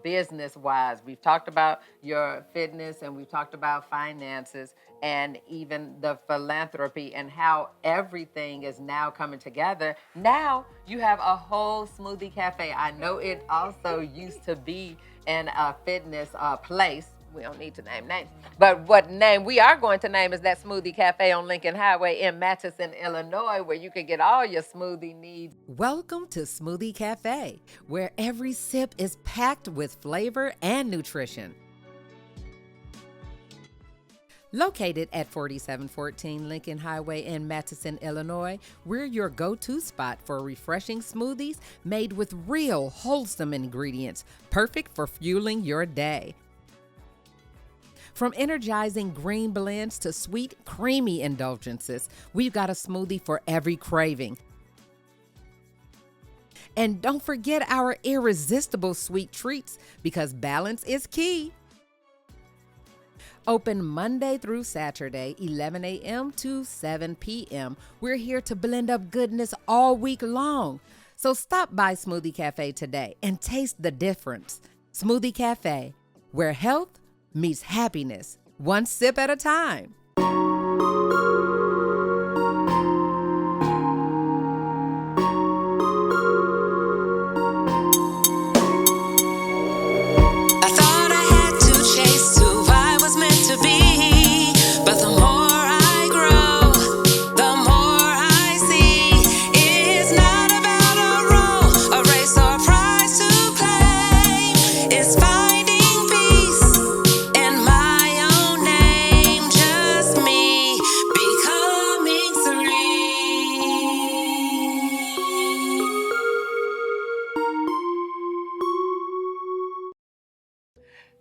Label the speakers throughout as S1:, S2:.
S1: business wise. We've talked about your fitness and we've talked about finances and even the philanthropy and how everything is now coming together. Now you have a whole smoothie cafe. I know it also used to be in a fitness place. We don't need to name names. But what name we are going to name is that Smoothie Cafe on Lincoln Highway in Matteson, Illinois, where you can get all your smoothie needs. Welcome to Smoothie Cafe, where every sip is packed with flavor and nutrition. Located at 4714 Lincoln Highway in Matteson, Illinois, we're your go-to spot for refreshing smoothies made with real, wholesome ingredients, perfect for fueling your day. From energizing green blends to sweet, creamy indulgences, we've got a smoothie for every craving. And don't forget our irresistible sweet treats, because balance is key. Open Monday through Saturday, 11 a.m. to 7 p.m. We're here to blend up goodness all week long. So stop by Smoothie Cafe today and taste the difference. Smoothie Cafe, where health meets happiness, one sip at a time.
S2: I thought I had to chase who I was meant to be, but the more I grow, the more I see it's not about a role, a race, or a prize to claim. It's finding peace in my own name, just me becoming serene.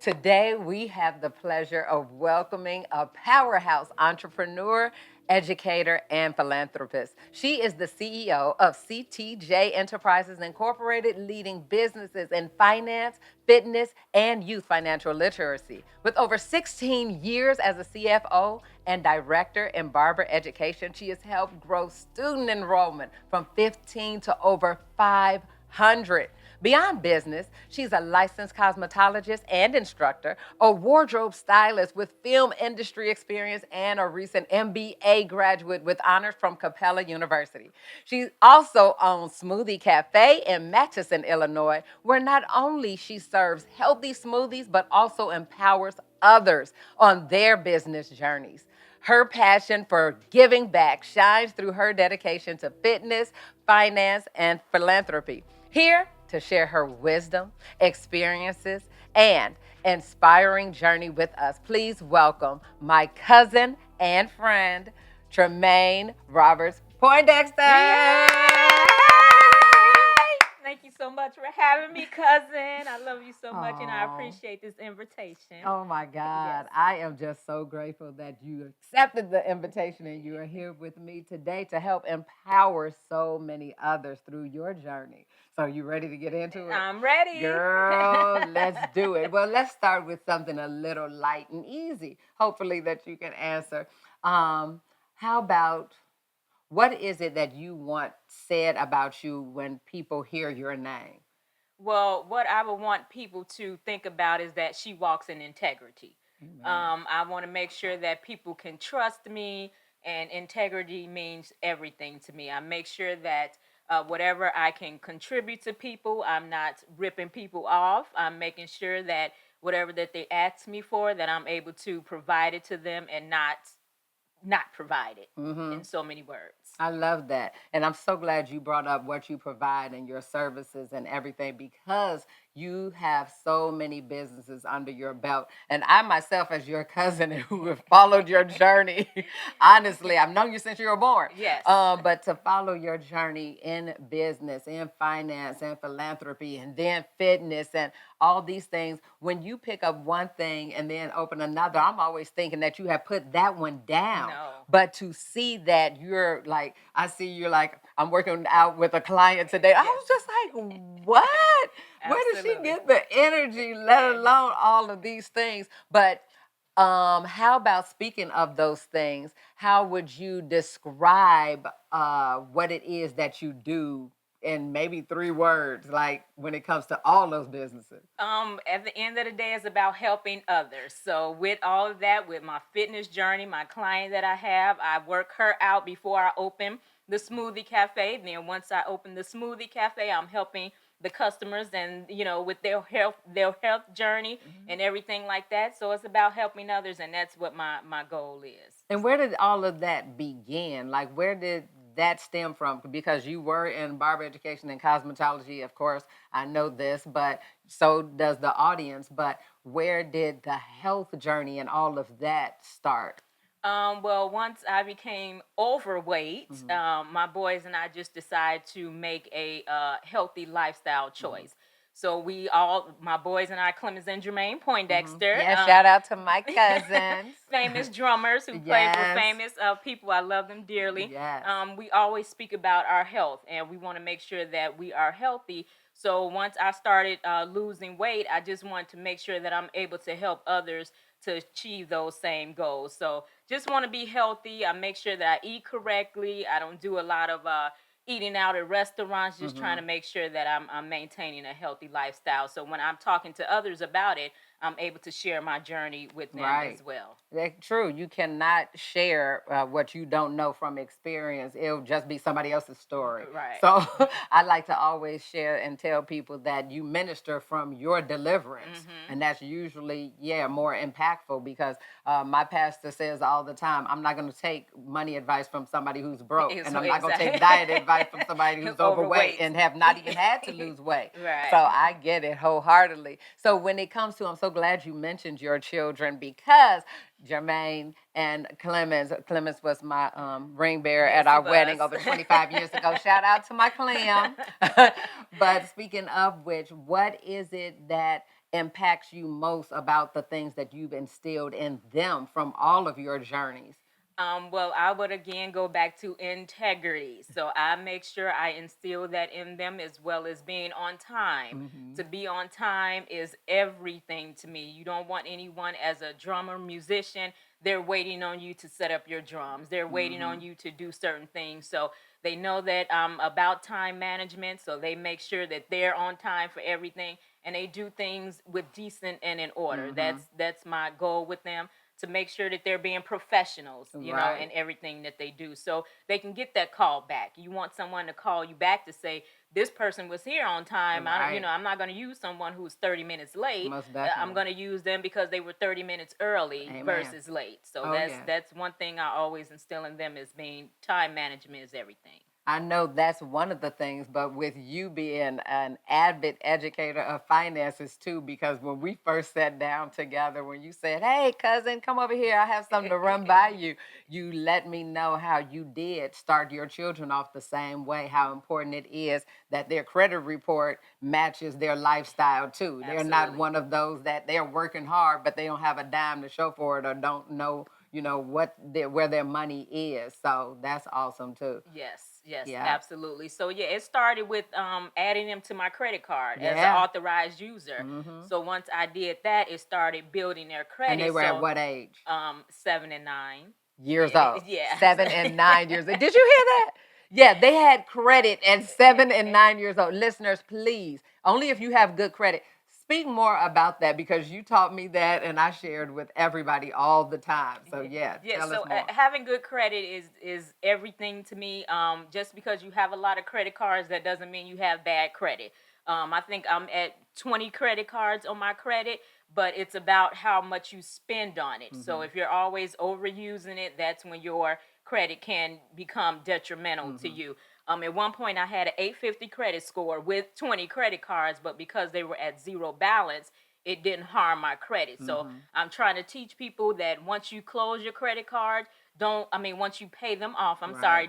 S1: Today, we have the pleasure of welcoming a powerhouse entrepreneur, educator, and philanthropist. She is the CEO of CTJ Enterprises Incorporated, leading businesses in finance, fitness, and youth financial literacy. With over 16 years as a CFO and director in barber education, she has helped grow student enrollment from 15 to over 500. Beyond business, she's a licensed cosmetologist and instructor, a wardrobe stylist with film industry experience, and a recent MBA graduate with honors from Capella University. She also owns Smoothie Cafe in Matteson, Illinois, where not only she serves healthy smoothies, but also empowers others on their business journeys. Her passion for giving back shines through her dedication to fitness, finance, and philanthropy. Here to share her wisdom, experiences, and inspiring journey with us, please welcome my cousin and friend, Tramaine Roberts Poindexter.
S3: Yay! Thank you so much for having me, cousin. I love you so much, and I
S1: Aw.
S3: appreciate this invitation.
S1: Oh my God.
S3: Yes.
S1: I am just so grateful that you accepted the invitation and you are here with me today to help empower so many others through your journey. So, you ready to get into it?
S3: I'm ready.
S1: Girl, let's do it. Well, let's start with something a little light and easy, hopefully, that you can answer. How about what is it that you want said about you when people hear your name?
S3: Well, what I would want people to think about is that she walks in integrity. I want to make sure that people can trust me, and integrity means everything to me. I make sure that whatever I can contribute to people, I'm not ripping people off. I'm making sure that whatever that they ask me for, that I'm able to provide it to them and not provide it in so many words.
S1: I love that. And I'm so glad you brought up what you provide and your services and everything, because you have so many businesses under your belt. And I myself, as your cousin who have followed your journey, honestly, I've known you since you were born.
S3: Yes.
S1: But to follow your journey in business, in finance, and philanthropy, and then fitness, and all these things, when you pick up one thing and then open another, I'm always thinking that you have put that one down.
S3: No.
S1: But to see that you're like, I see you're like, I'm working out with a client today. I was just like, what? Where did she
S3: Absolutely.
S1: get the energy, let alone all of these things? But how about, speaking of those things, how would you describe what it is that you do in maybe 3 words, like when it comes to all those businesses?
S3: At the end of the day, it's about helping others. So with all of that, with my fitness journey, my client that I have, I work her out before I open the Smoothie Cafe. Then once I open the Smoothie Cafe, I'm helping the customers and with their health journey and everything like that. So it's about helping others, and that's what my goal is.
S1: And where did all of that begin? Like, where did that stem from? Because you were in barber education and cosmetology, of course, I know this, but so does the audience. But where did the health journey and all of that start?
S3: Well, once I became overweight, my boys and I just decided to make a healthy lifestyle choice. So my boys and I, Clemens and Jermaine Poindexter,
S1: Yeah, shout out to my cousins.
S3: famous drummers who play for
S1: Yes.
S3: famous people. I love them dearly.
S1: Yes.
S3: We always speak about our health, and we want to make sure that we are healthy. So once I started losing weight, I just wanted to make sure that I'm able to help others to achieve those same goals. So just want to be healthy. I make sure that I eat correctly. I don't do a lot of eating out at restaurants. Just trying to make sure that I'm maintaining a healthy lifestyle. So when I'm talking to others about it, I'm able to share my journey with them as well.
S1: That's true. You cannot share what you don't know from experience. It'll just be somebody else's story.
S3: Right.
S1: So I like to always share and tell people that you minister from your deliverance. And that's usually, more impactful because my pastor says all the time, I'm not going to take money advice from somebody who's broke. And I'm not going to take diet advice from somebody who's overweight and have not even had to lose weight.
S3: Right.
S1: So I get it wholeheartedly. So when it comes to, I'm so glad you mentioned your children because Jermaine and Clemens was my ring bearer
S3: Yes,
S1: at our
S3: he
S1: wedding
S3: was.
S1: over 25 years ago. Shout out to my Clem. But speaking of which, what is it that impacts you most about the things that you've instilled in them from all of your journeys?
S3: Well, I would again go back to integrity. So I make sure I instill that in them as well as being on time. To be on time is everything to me. You don't want anyone as a drummer, musician, they're waiting on you to set up your drums. They're waiting on you to do certain things. So they know that I'm about time management. So they make sure that they're on time for everything and they do things with decent and in order. That's my goal with them to make sure that they're being professionals, in everything that they do. So they can get that call back. You want someone to call you back to say, this person was here on time. I'm not going to use someone who's 30 minutes late.
S1: Most
S3: I'm
S1: definitely.
S3: going to use them because they were 30 minutes early
S1: Amen.
S3: versus late. So that's one thing I always instill in them is being time management is everything.
S1: I know that's one of the things, but with you being an avid educator of finances too, because when we first sat down together, when you said, hey, cousin, come over here, I have something to run by you, you let me know how you did start your children off the same way, how important it is that their credit report matches their lifestyle too. They're not
S3: Absolutely.
S1: one of those that they're working hard, but they don't have a dime to show for it or don't know where their money is. So that's awesome too.
S3: Yes,
S1: Yeah.
S3: absolutely. So it started with adding them to my credit card as an
S1: Yeah.
S3: authorized user. So once I did that, it started building their credit.
S1: And they were at what age?
S3: 7 and 9.
S1: Years
S3: Yeah,
S1: old.
S3: yeah.
S1: 7 and 9 years old. Did you hear that? Yeah, they had credit at 7 and 9 years old. Listeners, please, only if you have good credit. Speak more about that because you taught me that and I shared with everybody all the time. So tell
S3: So
S1: us more.
S3: having good credit is everything to me. Just because you have a lot of credit cards, that doesn't mean you have bad credit. I think I'm at 20 credit cards on my credit, but it's about how much you spend on it. So if you're always overusing it, that's when your credit can become detrimental to you. At one point, I had an 850 credit score with 20 credit cards, but because they were at zero balance, it didn't harm my credit. So I'm trying to teach people that once you close your credit card, once you pay them off,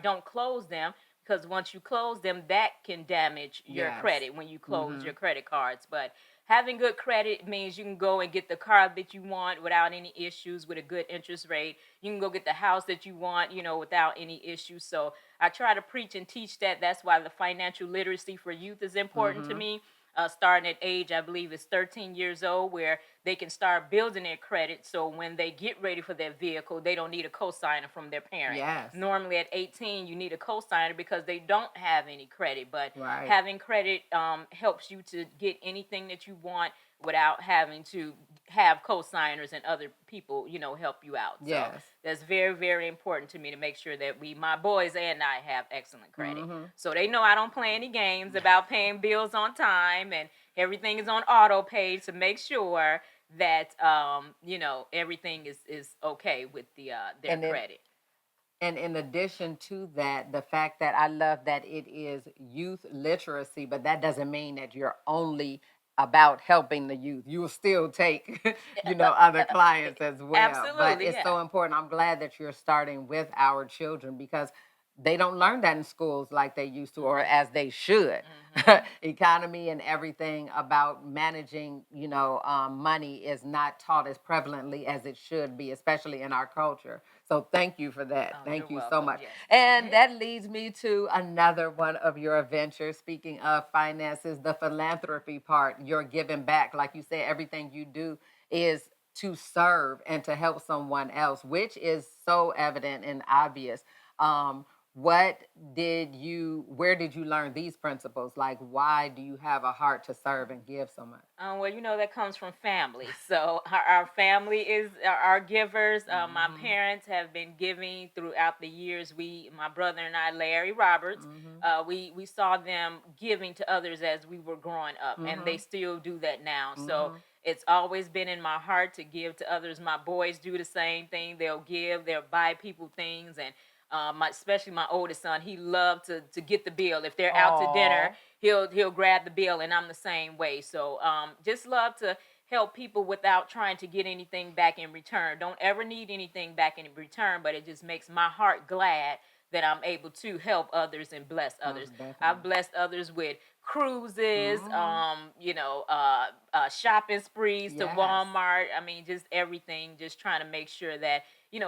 S3: don't close them because once you close them, that can damage your
S1: Yes.
S3: credit when you close your credit cards. But having good credit means you can go and get the car that you want without any issues with a good interest rate. You can go get the house that you want, without any issues. So I try to preach and teach that. That's why the financial literacy for youth is important to me. starting at age, I believe it's 13 years old, where they can start building their credit. So when they get ready for their vehicle, they don't need a cosigner from their parent.
S1: Yes.
S3: Normally at 18, you need a cosigner because they don't have any credit. But
S1: Right.
S3: having credit helps you to get anything that you want without having to have co-signers and other people, help you out.
S1: Yes.
S3: So that's very, very important to me to make sure that my boys and I have excellent credit. So they know I don't play any games about paying bills on time, and everything is on auto pay to make sure that everything is okay with their credit.
S1: And in addition to that, the fact that I love that it is youth literacy, but that doesn't mean that you're only about helping the youth. You will still take, other clients as well.
S3: Absolutely,
S1: but it's
S3: yeah.
S1: so important. I'm glad that you're starting with our children because they don't learn that in schools like they used to or as they should. Economy and everything about managing, money is not taught as prevalently as it should be, especially in our culture. So thank you for that.
S3: Oh,
S1: thank
S3: you're
S1: you so
S3: welcome,
S1: much.
S3: yes.
S1: And that leads me to another one of your adventures. Speaking of finances, the philanthropy part, you're giving back. Like you said, everything you do is to serve and to help someone else, which is so evident and obvious. Where did you learn these principles? Like, why do you have a heart to serve and give so much?
S3: Well, that comes from family. So our family is our givers. My parents have been giving throughout the years. My brother and I, Larry Roberts, we saw them giving to others as we were growing up, and they still do that now. So it's always been in my heart to give to others. My boys do the same thing. They'll buy people things, and especially my oldest son, he loved to get the bill. If they're out to dinner, he'll grab the bill, and I'm the same way. So just love to help people without trying to get anything back in return. Don't ever need anything back in return, but it just makes my heart glad that I'm able to help others and bless others. I've blessed others with cruises, shopping sprees to Walmart. I mean, just everything, just trying to make sure that,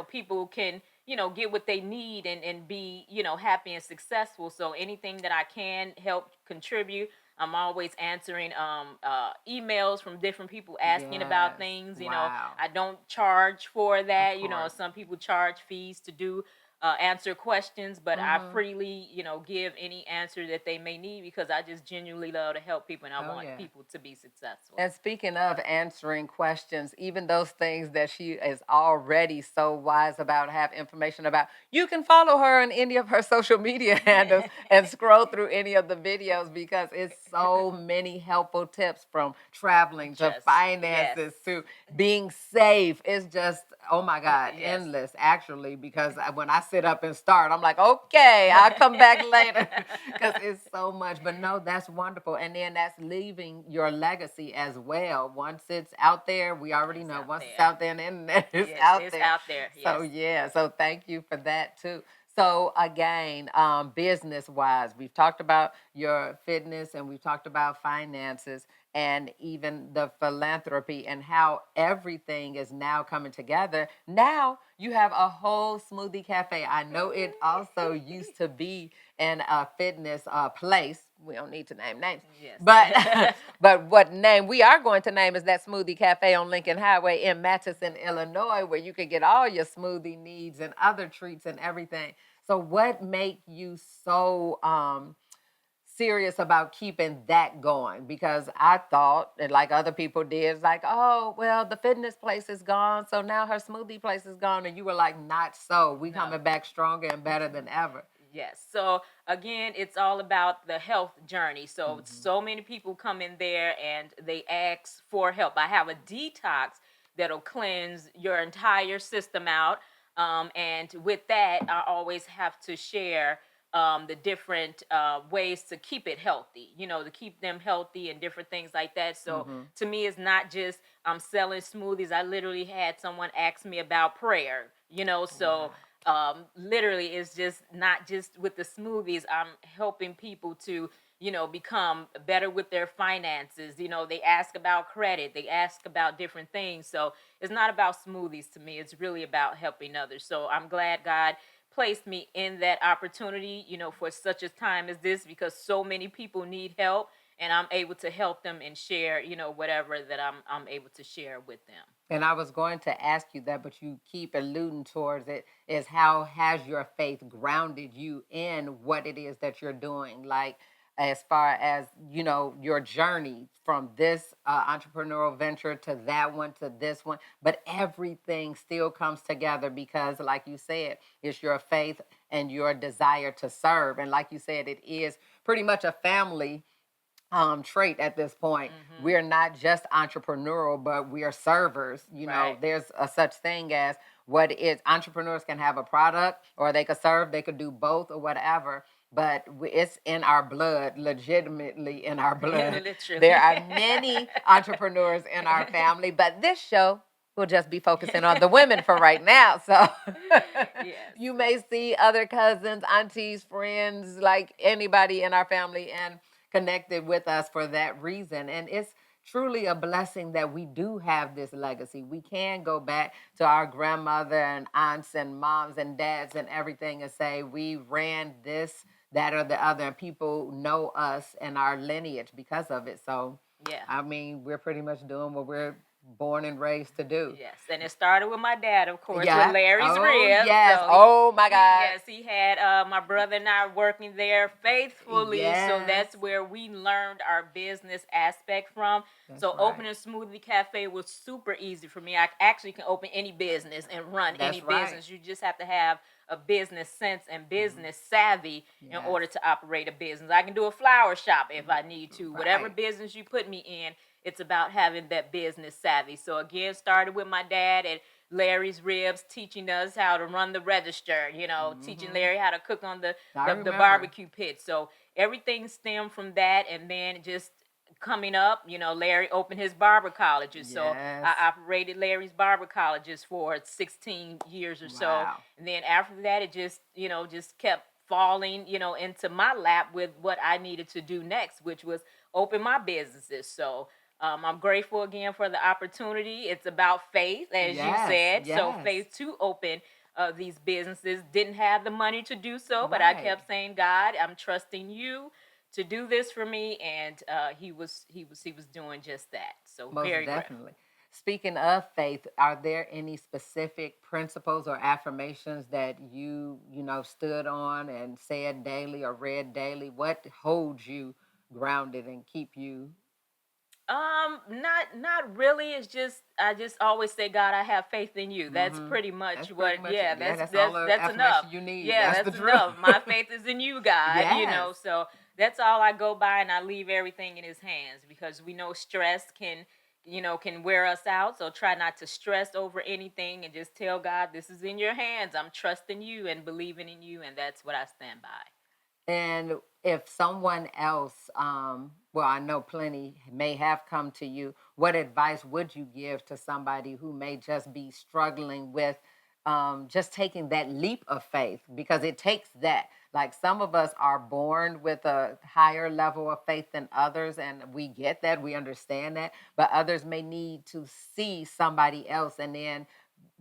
S3: people can, get what they need and be, happy and successful. So anything that I can help contribute, I'm always answering emails from different people asking about things. I don't charge for that. Some people charge fees to do answer questions, but I freely, give any answer that they may need because I just genuinely love to help people and I want people to be successful.
S1: And speaking of answering questions, even those things that she is already so wise about, have information about, you can follow her on any of her social media handles and scroll through any of the videos because it's so many helpful tips from traveling to finances to being safe. It's just, oh my God, endless actually, because when I sit up and start, I'm like, okay, I'll come back later because it's so much. But no, that's wonderful. And then that's leaving your legacy as well. Once it's out there, we already know. Once it's out there on the internet, it's out there.
S3: It's out there. Yes.
S1: So thank you for that too. So again, business-wise, we've talked about your fitness and we've talked about finances and even the philanthropy and how everything is now coming together. Now you have a whole smoothie cafe. I know it also used to be in a fitness place. We don't need to name names.
S3: Yes.
S1: But what name we are going to name is that Smoothie Cafe on Lincoln Highway in Matteson, Illinois, where you can get all your smoothie needs and other treats and everything. So what make you so serious about keeping that going? Because I thought, and like other people did, it's like, oh, well, the fitness place is gone, so now her smoothie place is gone. And you were like, not so. We coming back stronger and better than ever.
S3: Yes. So again, it's all about the health journey. So so many people come in there and they ask for help. I have a detox that'll cleanse your entire system out. And with that, I always have to share the different ways to keep it healthy, to keep them healthy and different things like that. So to me, it's not just I'm selling smoothies. I literally had someone ask me about prayer, so literally it's just not just with the smoothies. I'm helping people to, become better with their finances. They ask about credit, they ask about different things. So it's not about smoothies to me. It's really about helping others. So I'm glad God placed me in that opportunity, for such a time as this, because so many people need help. and I'm able to help them and share, whatever that I'm able to share with them.
S1: And I was going to ask you that, but you keep alluding towards it, is how has your faith grounded you in what it is that you're doing? Like, as far as, your journey from this entrepreneurial venture to that one to this one, but everything still comes together because, like you said, it's your faith and your desire to serve. And like you said, it is pretty much a family trait at this point.
S3: Mm-hmm.
S1: We're not just entrepreneurial, but we are servers.
S3: Right.
S1: There's a such thing as what is entrepreneurs can have a product or they could serve, they could do both or whatever. But it's in our blood, legitimately in our blood.
S3: Literally.
S1: There are many entrepreneurs in our family, but this show will just be focusing on the women for right now. So
S3: Yes.
S1: you may see other cousins, aunties, friends, like anybody in our family, and connected with us for that reason. And it's truly a blessing that we do have this legacy. We can go back to our grandmother and aunts and moms and dads and everything and say we ran this, that, or the other, and people know us and our lineage because of it. So,
S3: Yeah.
S1: I mean, we're pretty much doing what we're born and raised to do.
S3: Yes, and it started with my dad, of course,
S1: Yeah.
S3: with Larry's
S1: Oh,
S3: Ribs.
S1: yes.
S3: So
S1: Oh, my God.
S3: Yes, he had my brother and I working there faithfully. So
S1: Yes.
S3: that's where we learned our business aspect from.
S1: That's
S3: so
S1: right.
S3: opening Smoothie Cafe was super easy for me. I actually can open any business and run
S1: That's
S3: any
S1: right.
S3: business. You just have to have a business sense and business savvy in
S1: Yes.
S3: order to operate a business. I can do a flower shop if I need to. Whatever
S1: Right.
S3: business you put me in, it's about having that business savvy. So again, started with my dad at Larry's Ribs, teaching us how to run the register, teaching Larry how to cook on the
S1: remember.
S3: barbecue pit. So everything stemmed from that, and then just coming up, Larry opened his barber colleges. So
S1: Yes.
S3: I operated Larry's barber colleges for 16 years or so.
S1: Wow.
S3: And then after that, it just, just kept falling, into my lap with what I needed to do next, which was open my businesses. So I'm grateful again for the opportunity. It's about faith, as you
S1: Yes,
S3: said. So
S1: yes.
S3: faith to open these businesses. Didn't have the money to do so, but I
S1: Right.
S3: kept saying, God, I'm trusting you to do this for me, and he was doing just that. So
S1: Most
S3: very
S1: definitely. Speaking of faith, are there any specific principles or affirmations that you stood on and said daily or read daily? What holds you grounded and keep you?
S3: Not really. It's just I just always say, God, I have faith in you. That's pretty much
S1: That's
S3: what.
S1: pretty much
S3: Yeah,
S1: it. Yeah, that's
S3: that's
S1: all the
S3: that's enough.
S1: affirmation you need.
S3: Yeah,
S1: That's
S3: that's
S1: the truth.
S3: enough. My faith is in you, God.
S1: Yes.
S3: So that's all I go by, and I leave everything in His hands because we know stress can wear us out. So try not to stress over anything, and just tell God, this is in your hands. I'm trusting you and believing in you, and that's what I stand by.
S1: And if someone else, well, I know plenty may have come to you, what advice would you give to somebody who may just be struggling with just taking that leap of faith? Because it takes that. Like some of us are born with a higher level of faith than others, and we get that, we understand that, but others may need to see somebody else and then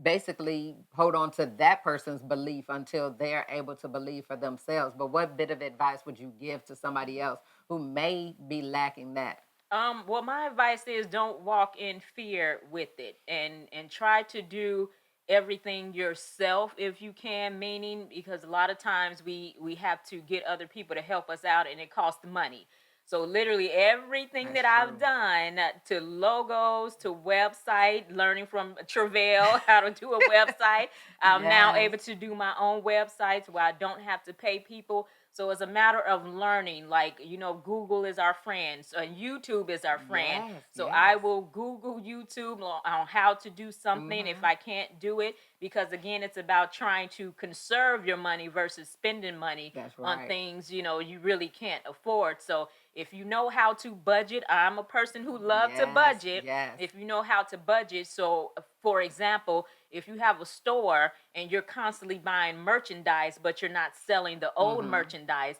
S1: basically hold on to that person's belief until they're able to believe for themselves. But what bit of advice would you give to somebody else who may be lacking that?
S3: Well, my advice is don't walk in fear with it, and try to do everything yourself if you can. Meaning, because a lot of times we have to get other people to help us out, and it costs money. So literally everything
S1: That's
S3: that I've
S1: true.
S3: done, to logos, to website, learning from Travail how to do a website. I'm now
S1: Yes.
S3: able to do my own websites where I don't have to pay people. So it's a matter of learning. Like, Google is our friend. So YouTube is our friend.
S1: Yes,
S3: So
S1: yes.
S3: I will Google YouTube on how to do something if I can't do it. Because again, it's about trying to conserve your money versus spending money
S1: That's
S3: on
S1: right.
S3: things, you really can't afford. So if you know how to budget, I'm a person who loves to
S1: Yes,
S3: budget.
S1: yes.
S3: If you know how to budget, so for example, if you have a store and you're constantly buying merchandise, but you're not selling the old merchandise,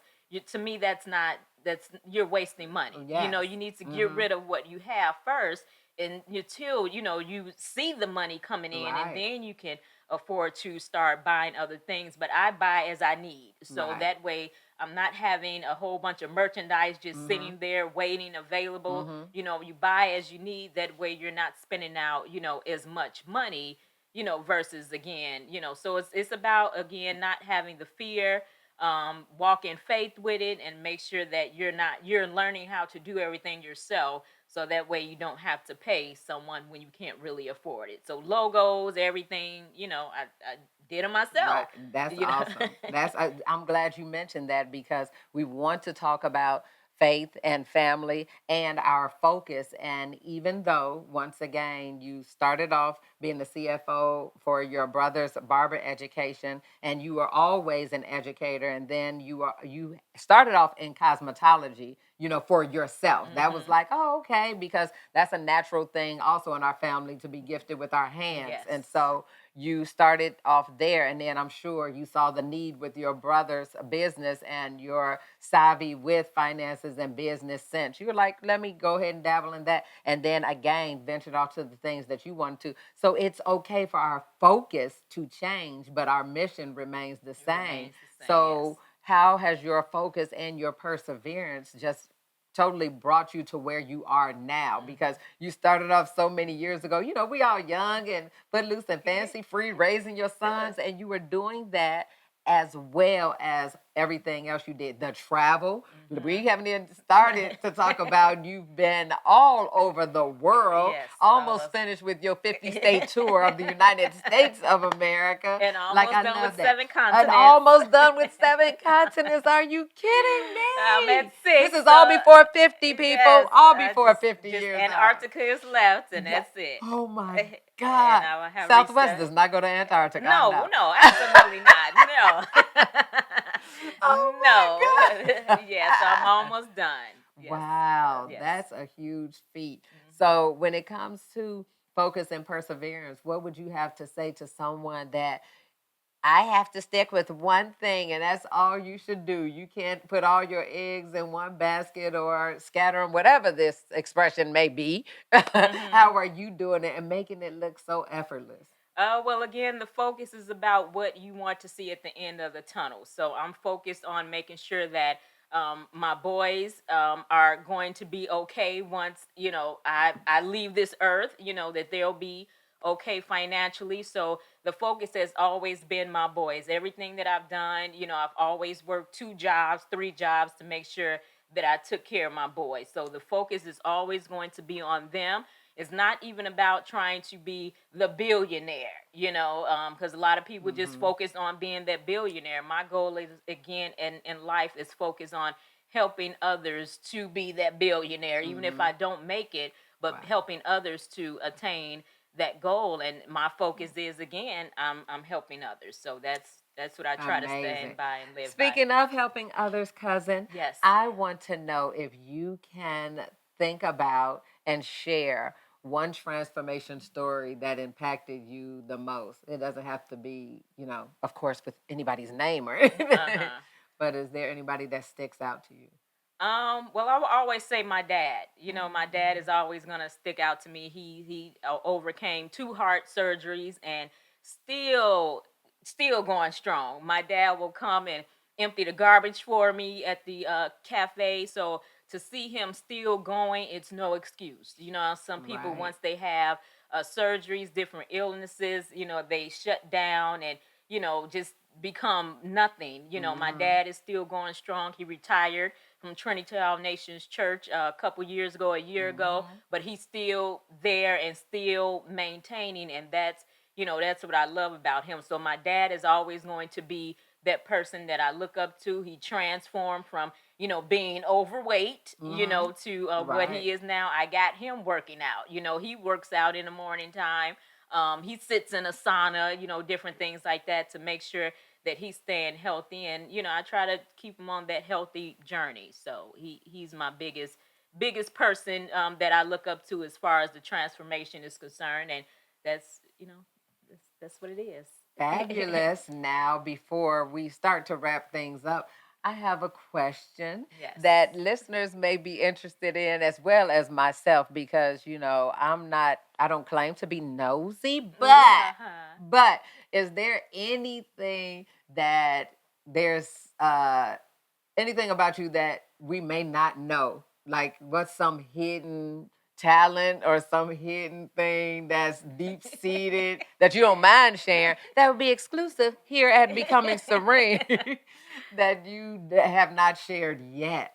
S3: to me that's you're wasting money.
S1: Yes.
S3: You need to get rid of what you have first until you see the money coming in, and
S1: Right.
S3: then you can afford to start buying other things. But I buy as I need, so
S1: Right.
S3: that way I'm not having a whole bunch of merchandise just
S1: Mhm.
S3: sitting there waiting, available.
S1: Mhm.
S3: You buy as you need. That way you're not spending out as much money, versus again, so it's about, again, not having the fear, walk in faith with it, and make sure that you're learning how to do everything yourself, so that way you don't have to pay someone when you can't really afford it. So logos, everything, I did them myself.
S1: Right. That's awesome. I'm glad you mentioned that, because we want to talk about faith and family and our focus. And even though, once again, you started off being the CFO for your brother's barber education, and you were always an educator, and then you started off in cosmetology, for yourself. That was like, oh, okay, because that's a natural thing also in our family, to be gifted with our hands.
S3: Yes.
S1: And so you started off there, and then I'm sure you saw the need with your brother's business and your savvy with finances and business sense. You were like, let me go ahead and dabble in that, and then again ventured off to the things that you want to. So it's okay for our focus to change, but our mission remains the same.
S3: Remains the same,
S1: So
S3: yes.
S1: how has your focus and your perseverance just totally brought you to where you are now? Because you started off so many years ago. We all young and footloose and fancy free, raising your sons, and you were doing that as well as everything else you did. The travel. We haven't even started to talk about you've been all over the world.
S3: Yes,
S1: Almost finished with your 50-state tour of the United States of America.
S3: And almost
S1: I
S3: done
S1: love
S3: with
S1: that.
S3: 7
S1: And
S3: continents.
S1: almost done with 7 continents. Are you kidding me?
S3: I'm at 6.
S1: This is all before 50, people.
S3: Yes,
S1: All before 50
S3: just
S1: years.
S3: Antarctica is left, and
S1: Yeah.
S3: that's it.
S1: Oh my
S3: And
S1: God.
S3: I will have
S1: Southwest
S3: research.
S1: does not go to Antarctica.
S3: No, no, absolutely not. No.
S1: Oh
S3: no.
S1: my God.
S3: Yeah, so I'm almost done. Yes.
S1: Wow,
S3: Yes.
S1: that's a huge feat. So when it comes to focus and perseverance, what would you have to say to someone that I have to stick with one thing, and that's all you should do? You can't put all your eggs in one basket or scatter them, whatever this expression may be. How are you doing it and making it look so effortless?
S3: Well, again, the focus is about what you want to see at the end of the tunnel. So I'm focused on making sure that my boys are going to be okay once I leave this earth. That they'll be okay financially. So the focus has always been my boys. Everything that I've done, I've always worked 2 jobs, 3 jobs to make sure that I took care of my boys. So the focus is always going to be on them. It's not even about trying to be the billionaire, because a lot of people just focus on being that billionaire. My goal is, again, in life, is focus on helping others to be that billionaire, even if I don't make it, but
S1: Right.
S3: helping others to attain that goal. And my focus is, again, I'm helping others. So that's what I try to stand by and live by.
S1: Speaking of helping others, cousin,
S3: Yes.
S1: I want to know if you can think about and share one transformation story that impacted you the most. It doesn't have to be, of course, with anybody's name or anything. But is there anybody that sticks out to you?
S3: Well, I will always say my dad. My dad is always gonna stick out to me. He overcame 2 heart surgeries and still still going strong. My dad will come and empty the garbage for me at the cafe. So to see him still going, it's no excuse. Some people,
S1: Right.
S3: once they have surgeries, different illnesses, they shut down and just become nothing. My dad is still going strong. He retired from Trinity All Nations Church a couple years ago, a year ago, but he's still there and still maintaining, and that's what I love about him. So my dad is always going to be that person that I look up to. He transformed from being overweight, to what he is now. I got him working out. He works out in the morning time. He sits in a sauna, different things like that to make sure that he's staying healthy. And I try to keep him on that healthy journey. So he's my biggest person that I look up to as far as the transformation is concerned. And that's that's what it is.
S1: Fabulous. Now, before we start to wrap things up, I have a question
S3: Yes.
S1: that listeners may be interested in as well as myself because, I don't claim to be nosy, but is there anything that there's anything about you that we may not know? Like what's some hidden talent or some hidden thing that's deep seated that you don't mind sharing that would be exclusive here at Becoming Serene that you have not shared yet?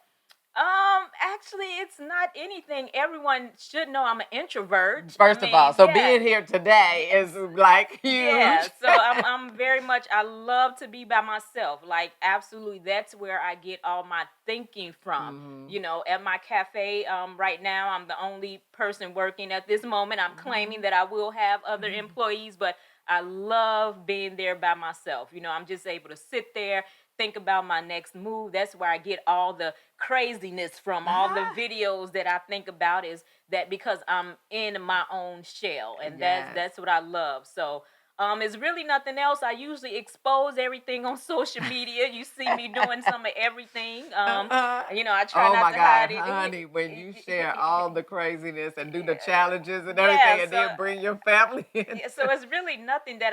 S3: Actually, it's not anything. Everyone should know I'm an introvert.
S1: First of all, so being here today is like huge.
S3: Yeah, so I'm very much, I love to be by myself. Like, absolutely, that's where I get all my thinking from. At my cafe, right now, I'm the only person working at this moment. I'm claiming that I will have other employees, but I love being there by myself. I'm just able to sit there, think about my next move. That's where I get all the craziness from. All the videos that I think about is that because I'm in my own shell, and that's what I love. So it's really nothing else. I usually expose everything on social media. You see me doing some of everything. I try not to hide it.
S1: Honey, when you share all the craziness and do the challenges and everything, and then bring your family in.
S3: So it's really nothing that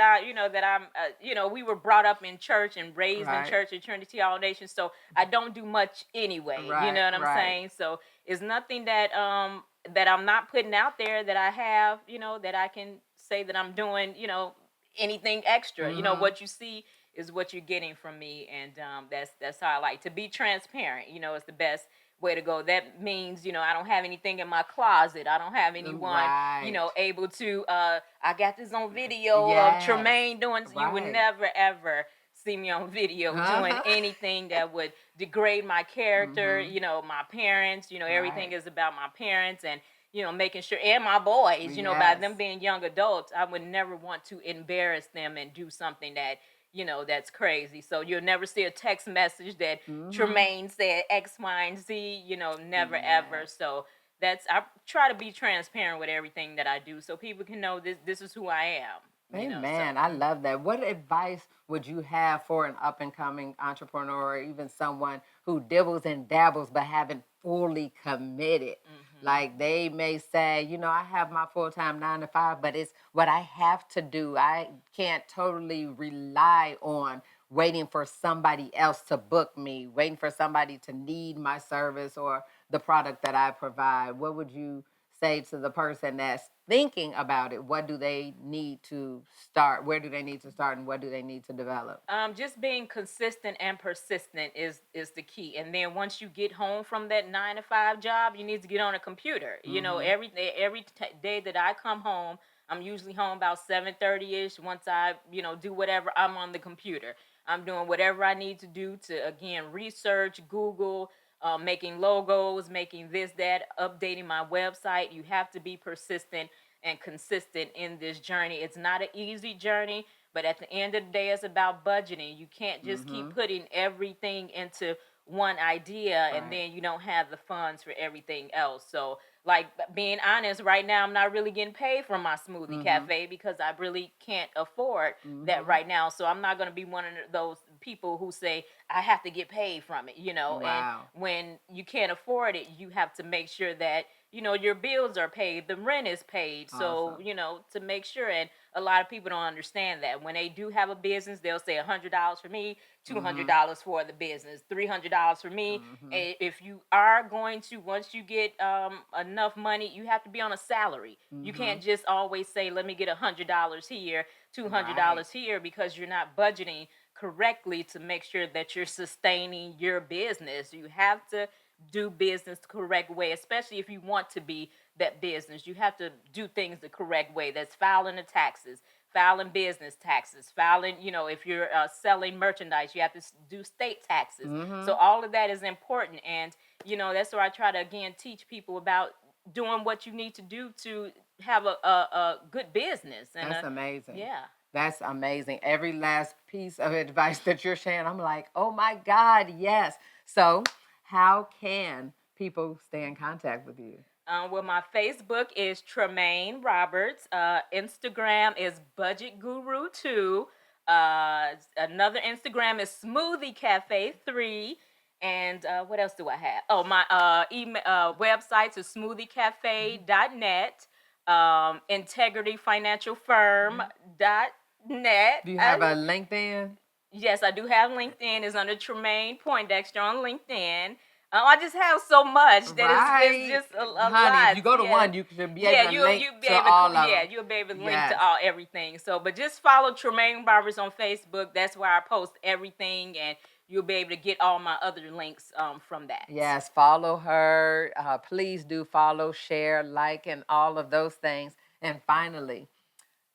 S3: we were brought up in church and raised in church at Trinity All Nations. So I don't do much anyway. You know what I'm saying? So it's nothing that that I'm not putting out there that I have, that I can say that I'm doing, anything extra. What you see is what you're getting from me, and that's how I like to be transparent. It's the best way to go. That means, I don't have anything in my closet. I don't have anyone, able to I got this on video of Tramaine doing. You would never ever see me on video doing anything that would degrade my character. My parents, everything is about my parents, and making sure, and my boys, by them being young adults, I would never want to embarrass them and do something that, that's crazy. So you'll never see a text message that Tramaine said X, Y, and Z, never ever. So I try to be transparent with everything that I do so people can know this is who I am.
S1: Amen. I love that. What advice would you have for an up and coming entrepreneur, or even someone who dibbles and dabbles but haven't fully committed? Like they may say, I have my full-time 9 to 5, but it's what I have to do. I can't totally rely on waiting for somebody else to book me, waiting for somebody to need my service or the product that I provide. What would you say to the person that's thinking about it? What do they need to start? Where do they need to start, and what do they need to develop?
S3: Just being consistent and persistent is the key. And then once you get home from that 9 to 5 job, you need to get on a computer. Every day that I come home, I'm usually home about 7:30ish. Once I do whatever, I'm on the computer. I'm doing whatever I need to do to, again, research, Google, making logos, making this, that, updating my website. You have to be persistent and consistent in this journey. It's not an easy journey, but at the end of the day, it's about budgeting. You can't just keep putting everything into one idea and then you don't have the funds for everything else. So, like, being honest, right now I'm not really getting paid from my smoothie cafe because I really can't afford that right now. So I'm not going to be one of those people who say I have to get paid from it, And when you can't afford it, you have to make sure that your bills are paid, the rent is paid. So, to make sure. And a lot of people don't understand that. When they do have a business, they'll say $100 for me, $200 for the business, $300 for me. And if you are going to, once you get enough money, you have to be on a salary. You can't just always say, let me get $100 here, $200 here, because you're not budgeting correctly to make sure that you're sustaining your business. You have to do business the correct way, especially if you want to be that business. You have to do things the correct way. That's filing the taxes, filing business taxes, filing, if you're selling merchandise, you have to do state taxes. So all of that is important. And, that's why I try to, again, teach people about doing what you need to do to have a good business. And
S1: that's amazing.
S3: Yeah.
S1: That's amazing. Every last piece of advice that you're sharing, I'm like, oh my God, yes. So how can people stay in contact with you?
S3: Well, my Facebook is Tramaine Roberts. Instagram is Budget Guru 2. Another Instagram is Smoothie Cafe 3. And what else do I have? Oh, my email websites is smoothiecafe.net, integrityfinancialfirm.net.
S1: Do you have a LinkedIn?
S3: Yes, I do have LinkedIn. It's under Tramaine Poindexter on LinkedIn. I just have so much that it's just a
S1: Honey,
S3: lot.
S1: if you go to
S3: Yeah.
S1: one, you should be able to link
S3: you'll be
S1: to
S3: able
S1: all
S3: to,
S1: of
S3: yeah,
S1: them.
S3: you'll be able to link
S1: Yes.
S3: to all everything. So, but just follow Tramaine Roberts on Facebook. That's where I post everything, and you'll be able to get all my other links from that.
S1: Yes, follow her. Please do follow, share, like, and all of those things. And finally,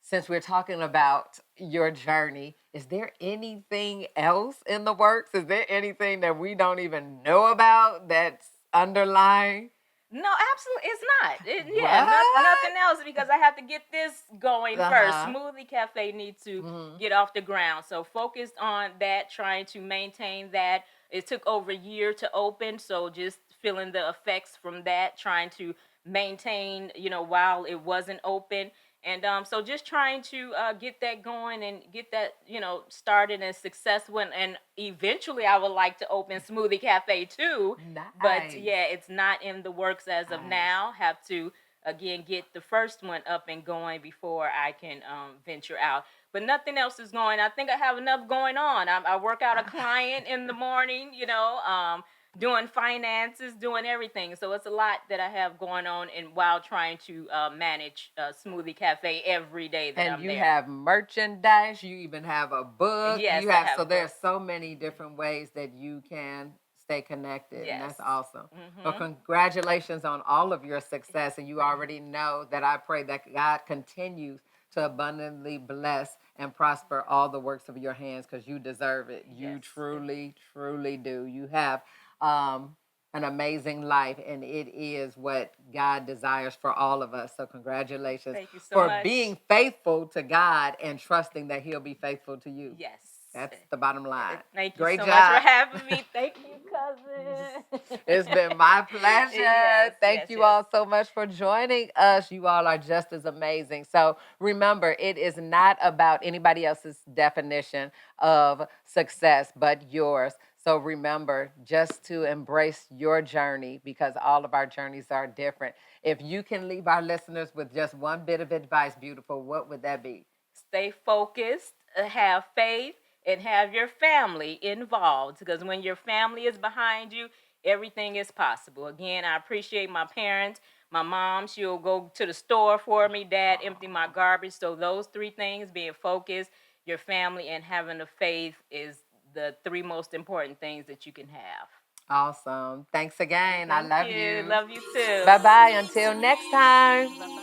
S1: since we're talking about your journey, is there anything else in the works? Is there anything that we don't even know about that's underlying?
S3: No, absolutely, it's not. Nothing else because I have to get this going first. Smoothie Cafe needs to get off the ground, so focused on that, trying to maintain that. It took over a year to open, so just feeling the effects from that, trying to maintain, while it wasn't open. And so just trying to get that going and get that, started and successful. And eventually I would like to open Smoothie Cafe too.
S1: Nice.
S3: But yeah, it's not in the works as of now. Have to, again, get the first one up and going before I can venture out. But nothing else is going. I think I have enough going on. I work out a client in the morning, doing finances, doing everything. So it's a lot that I have going on, and while trying to manage Smoothie Cafe every day that I'm there.
S1: And you have merchandise. You even have a book.
S3: Yes,
S1: you
S3: I
S1: have.
S3: have
S1: So
S3: a
S1: there's
S3: book.
S1: so many different ways that you can stay connected, and that's
S3: Yes.
S1: awesome. Well, congratulations on all of your success, and you already know that I pray that God continues to abundantly bless and prosper all the works of your hands because you deserve it. You
S3: Yes.
S1: truly, truly do. You have an amazing life, and it is what God desires for all of us. So congratulations
S3: Thank you so
S1: for
S3: much.
S1: being faithful to God and trusting that He'll be faithful to you.
S3: Yes.
S1: That's the bottom line.
S3: Thank you
S1: Great
S3: so
S1: job.
S3: much for having me. Thank you, cousin.
S1: It's been my pleasure.
S3: Yes,
S1: Thank you all so much for joining us. You all are just as amazing. So remember, it is not about anybody else's definition of success, but yours. So remember just to embrace your journey because all of our journeys are different. If you can leave our listeners with just one bit of advice, beautiful, what would that be?
S3: Stay focused, have faith, and have your family involved because when your family is behind you, everything is possible. Again, I appreciate my parents. My mom, she'll go to the store for me. Dad, empty my garbage. So those three things, being focused, your family, and having the faith is the three most important things that you can have.
S1: Awesome. Thanks again. I love you.
S3: Love you too.
S1: Bye-bye. Until next time.
S3: Bye-bye.